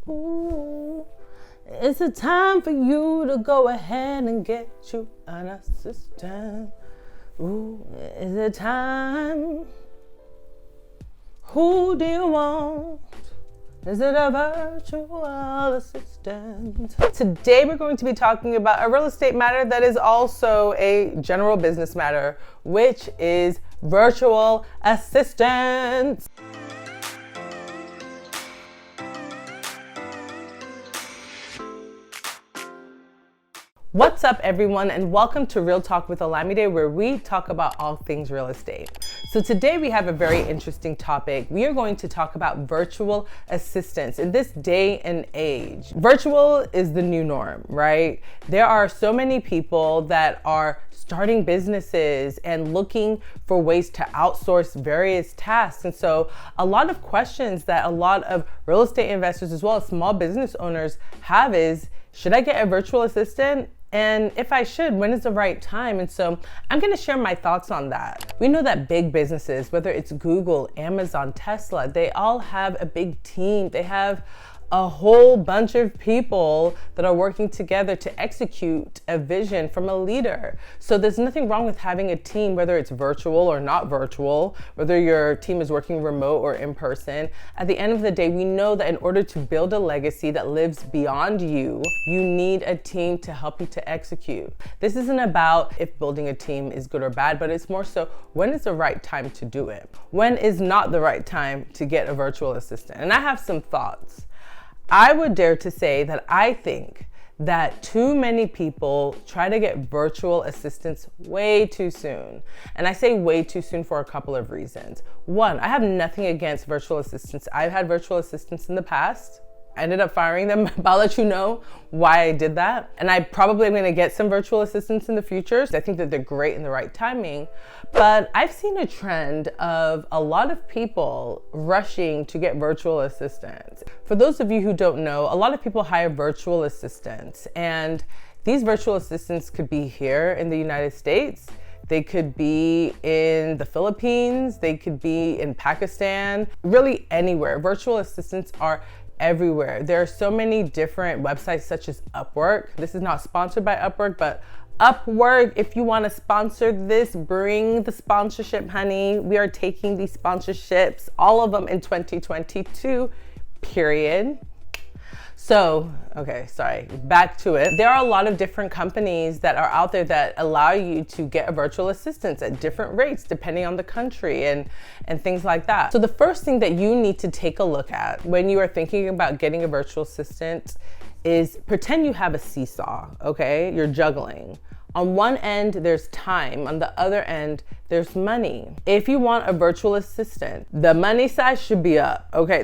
Ooh, it's a time for you to go ahead and get you an assistant. Ooh, it's a time. Who do you want? Is it a virtual assistant? Today we're going to be talking about a real estate matter that is also a general business matter, which is virtual assistants. What's up, everyone, and welcome to Real Talk with Olamide, where we talk about all things real estate. So today we have a very interesting topic. We are going to talk about virtual assistants in this day and age. Virtual is the new norm, right? There are so many people that are starting businesses and looking for ways to outsource various tasks. And so a lot of questions that a lot of real estate investors as well as small business owners have is, should I get a virtual assistant? And if I should, when is the right time? And so I'm going to share my thoughts on that. We know that big businesses, whether it's Google, Amazon, Tesla, they all have a big team. They have a whole bunch of people that are working together to execute a vision from a leader. So there's nothing wrong with having a team, whether it's virtual or not virtual, whether your team is working remote or in person. At the end of the day, we know that in order to build a legacy that lives beyond you, you need a team to help you to execute. This isn't about if building a team is good or bad, but it's more so, when is the right time to do it? When is not the right time to get a virtual assistant? And I have some thoughts. I would dare to say that I think that too many people try to get virtual assistants way too soon. And I say way too soon for a couple of reasons. One, I have nothing against virtual assistants. I've had virtual assistants in the past. I ended up firing them, but I'll let you know why I did that. And I probably am gonna get some virtual assistants in the future. I think that they're great in the right timing. But I've seen a trend of a lot of people rushing to get virtual assistants. For those of you who don't know, a lot of people hire virtual assistants. And these virtual assistants could be here in the United States. They could be in the Philippines. They could be in Pakistan, really anywhere. Virtual assistants are everywhere. There are so many different websites such as Upwork. This is not sponsored by Upwork, but Upwork, if you want to sponsor this, bring the sponsorship, honey. We are taking these sponsorships, all of them in 2022, period. So, okay, sorry, back to it. There are a lot of different companies that are out there that allow you to get a virtual assistant at different rates depending on the country and things like that. So the first thing that you need to take a look at when you are thinking about getting a virtual assistant is pretend you have a seesaw, okay? You're juggling. On one end, there's time. On the other end, there's money. If you want a virtual assistant, the money side should be up, okay?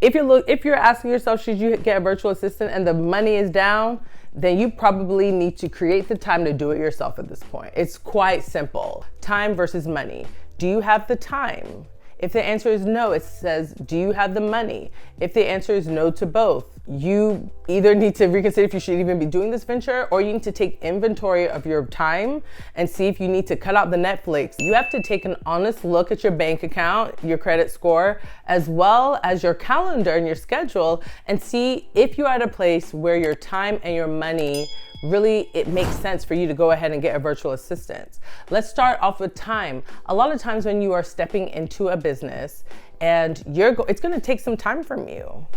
If you're asking yourself, should you get a virtual assistant and the money is down, then you probably need to create the time to do it yourself at this point. It's quite simple. Time versus money. Do you have the time? If the answer is no, it says, do you have the money? If the answer is no to both, you either need to reconsider if you should even be doing this venture, or you need to take inventory of your time and see if you need to cut out the Netflix. You have to take an honest look at your bank account, your credit score, as well as your calendar and your schedule, and see if you're at a place where your time and your money really, it makes sense for you to go ahead and get a virtual assistant. Let's start off with time. A lot of times when you are stepping into a business and it's gonna take some time from you.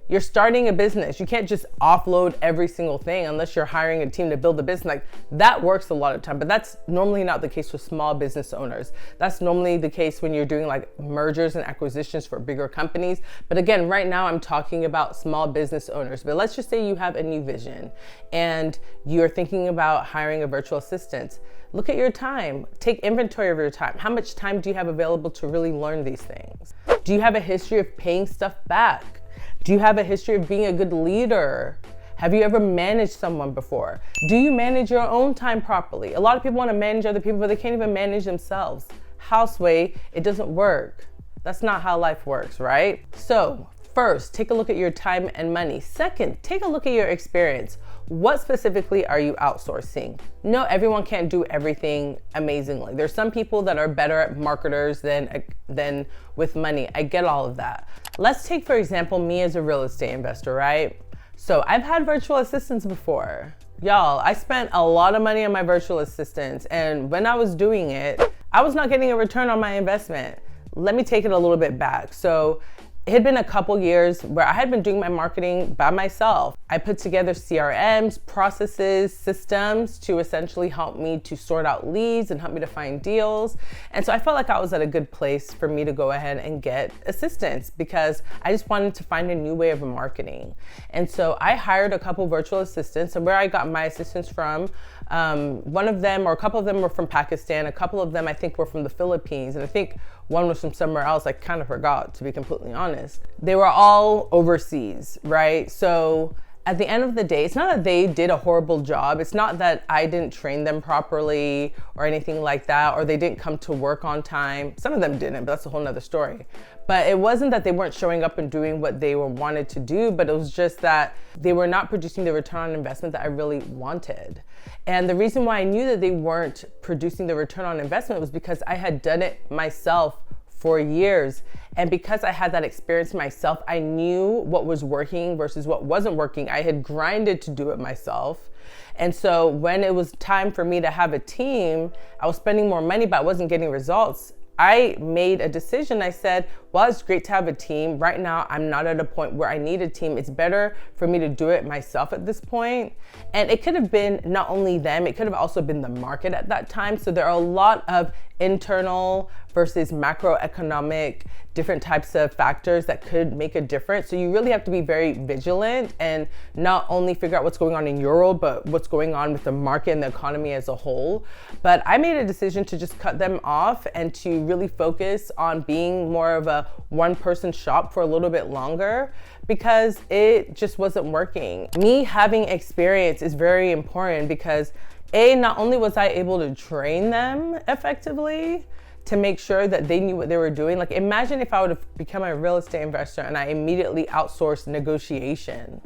You're starting a business. You can't just offload every single thing unless you're hiring a team to build the business. Like, that works a lot of time, but that's normally not the case for small business owners. That's normally the case when you're doing like mergers and acquisitions for bigger companies. But again, right now I'm talking about small business owners. But let's just say you have a new vision and you're thinking about hiring a virtual assistant. Look at your time. Take inventory of your time. How much time do you have available to really learn these things? Do you have a history of paying stuff back? Do you have a history of being a good leader? Have you ever managed someone before? Do you manage your own time properly? A lot of people want to manage other people, but they can't even manage themselves. Houseway, it doesn't work. That's not how life works, right? So first, take a look at your time and money. Second, take a look at your experience. what specifically are you outsourcing? No, everyone can't do everything amazingly. There's some people that are better at marketers than with money. I get all of that. Let's take, for example, me as a real estate investor, right? So I've had virtual assistants before. Y'all, I spent a lot of money on my virtual assistants, and when I was doing it, I was not getting a return on my investment. Let me take it a little bit back. So it had been a couple years where I had been doing my marketing by myself. I put together CRMs, processes, systems to essentially help me to sort out leads and help me to find deals. And so I felt like I was at a good place for me to go ahead and get assistance because I just wanted to find a new way of marketing. And so I hired a couple virtual assistants, and where I got my assistants from, one of them or a couple of them were from Pakistan. A couple of them I think were from the Philippines. And I think one was from somewhere else. I kind of forgot, to be completely honest. They were all overseas, right? So at the end of the day, it's not that they did a horrible job. It's not that I didn't train them properly or anything like that, or they didn't come to work on time. Some of them didn't, but that's a whole nother story. But it wasn't that they weren't showing up and doing what they were wanted to do, but it was just that they were not producing the return on investment that I really wanted. And the reason why I knew that they weren't producing the return on investment was because I had done it myself for years. And because I had that experience myself, I knew what was working versus what wasn't working. I had grinded to do it myself. And so when it was time for me to have a team, I was spending more money, but I wasn't getting results. I made a decision. I said, well, it's great to have a team. Right now, I'm not at a point where I need a team. It's better for me to do it myself at this point. And it could have been not only them, it could have also been the market at that time. So there are a lot of internal versus macroeconomic different types of factors that could make a difference. So you really have to be very vigilant and not only figure out what's going on in your world, but what's going on with the market and the economy as a whole. But I made a decision to just cut them off and to really focus on being more of a one-person shop for a little bit longer because it just wasn't working. Me having experience is very important because not only was I able to train them effectively to make sure that they knew what they were doing. Like imagine if I would have become a real estate investor and I immediately outsourced negotiation,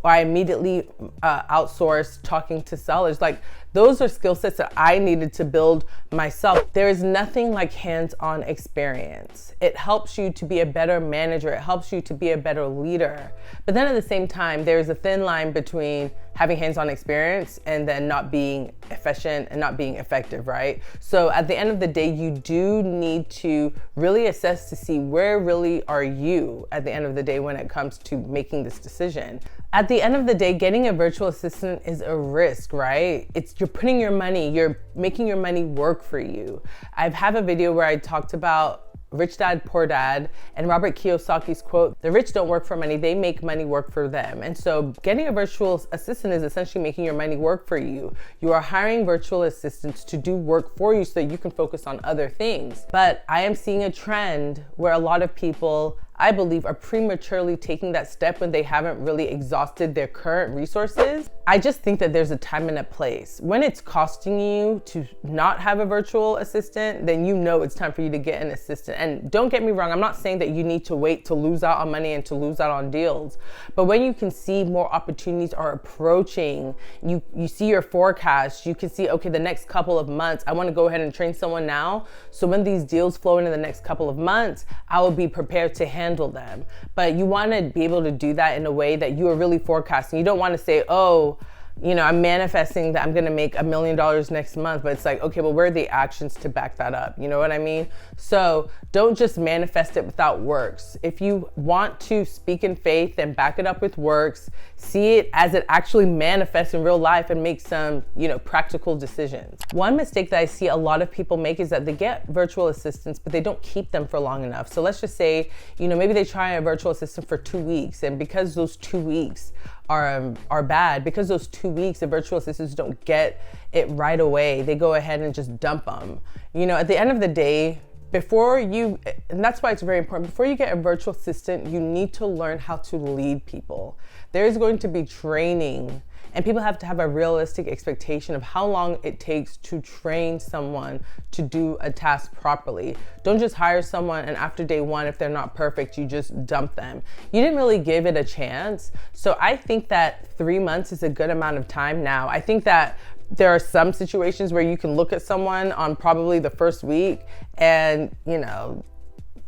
or I immediately outsourced talking to sellers. Like those are skill sets that I needed to build myself. There is nothing like hands-on experience. It helps you to be a better manager. It helps you to be a better leader. But then at the same time, there's a thin line between having hands-on experience and then not being efficient and not being effective, right? So at the end of the day, you do need to really assess to see where really are you at the end of the day when it comes to making this decision. At the end of the day, getting a virtual assistant is a risk, right? You're putting your money, you're making your money work for you. I have a video where I talked about Rich Dad, Poor Dad, and Robert Kiyosaki's quote, the rich don't work for money, they make money work for them. And so getting a virtual assistant is essentially making your money work for you. You are hiring virtual assistants to do work for you so that you can focus on other things. But I am seeing a trend where a lot of people, I believe, are prematurely taking that step when they haven't really exhausted their current resources. I just think that there's a time and a place. When it's costing you to not have a virtual assistant, then you know it's time for you to get an assistant. And don't get me wrong, I'm not saying that you need to wait to lose out on money and to lose out on deals. But when you can see more opportunities are approaching, you see your forecast, you can see, okay, the next couple of months, I want to go ahead and train someone now. So when these deals flow in the next couple of months, I will be prepared to handle them. But you want to be able to do that in a way that you are really forecasting. You don't want to say, oh, I'm manifesting that I'm going to make $1 million next month, but it's like, okay, well, where are the actions to back that up? You know what I mean? So don't just manifest it without works. If you want to speak in faith and back it up with works, see it as it actually manifests in real life and make some, practical decisions. One mistake that I see a lot of people make is that they get virtual assistants, but they don't keep them for long enough. So let's just say, maybe they try a virtual assistant for 2 weeks, and because those 2 weeks are bad, because those 2 weeks the virtual assistants don't get it right away, they go ahead and just dump them. At the end of the day, and that's why it's very important, before you get a virtual assistant, you need to learn how to lead people. There's going to be training And people have to have a realistic expectation of how long it takes to train someone to do a task properly. Don't just hire someone and after day one, if they're not perfect, you just dump them. You didn't really give it a chance. So I think that 3 months is a good amount of time now. I think that there are some situations where you can look at someone on probably the first week and,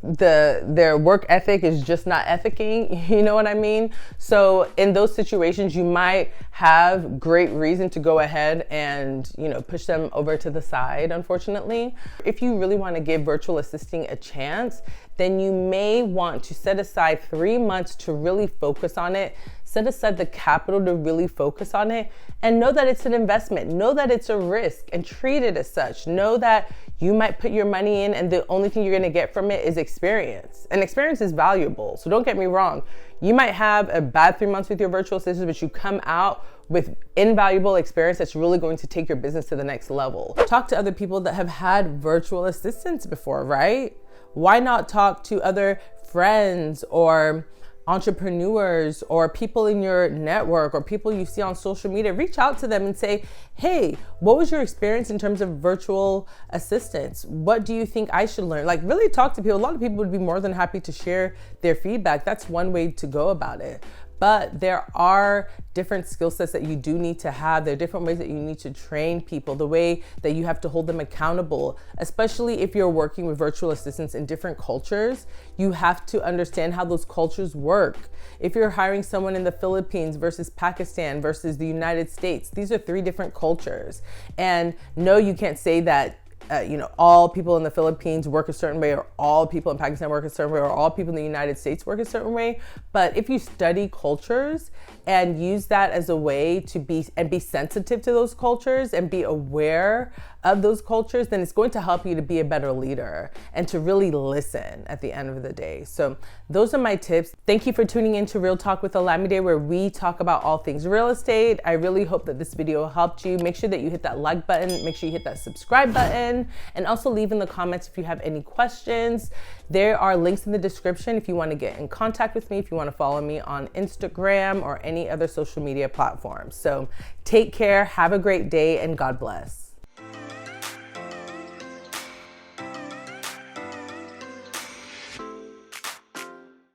their work ethic is just not ethicing, you know what I mean? So in those situations, you might have great reason to go ahead and, push them over to the side, unfortunately. If you really want to give virtual assisting a chance, then you may want to set aside 3 months to really focus on it. Set aside the capital to really focus on it, and know that it's an investment. Know that it's a risk and treat it as such. Know that you might put your money in and the only thing you're gonna get from it is experience. And experience is valuable. So don't get me wrong. You might have a bad 3 months with your virtual assistant, but you come out with invaluable experience that's really going to take your business to the next level. Talk to other people that have had virtual assistants before, right? Why not talk to other friends or entrepreneurs or people in your network or people you see on social media? Reach out to them and say, hey, what was your experience in terms of virtual assistants? What do you think I should learn? Like, really talk to people. A lot of people would be more than happy to share their feedback. That's one way to go about it. But there are different skill sets that you do need to have. There are different ways that you need to train people, the way that you have to hold them accountable, especially if you're working with virtual assistants in different cultures. You have to understand how those cultures work. If you're hiring someone in the Philippines versus Pakistan versus the United States, these are 3 different cultures. And no, you can't say that all people in the Philippines work a certain way, or all people in Pakistan work a certain way, or all people in the United States work a certain way. But if you study cultures and use that as a way to be sensitive to those cultures and be aware of those cultures, then it's going to help you to be a better leader and to really listen at the end of the day. So those are my tips. Thank you for tuning in to Real Talk with Olamide, where we talk about all things real estate. I really hope that this video helped you. Make sure that you hit that like button. Make sure you hit that subscribe button, and also leave in the comments if you have any questions. There are links in the description if you want to get in contact with me, if you want to follow me on Instagram or any other social media platform. So take care, have a great day, and God bless.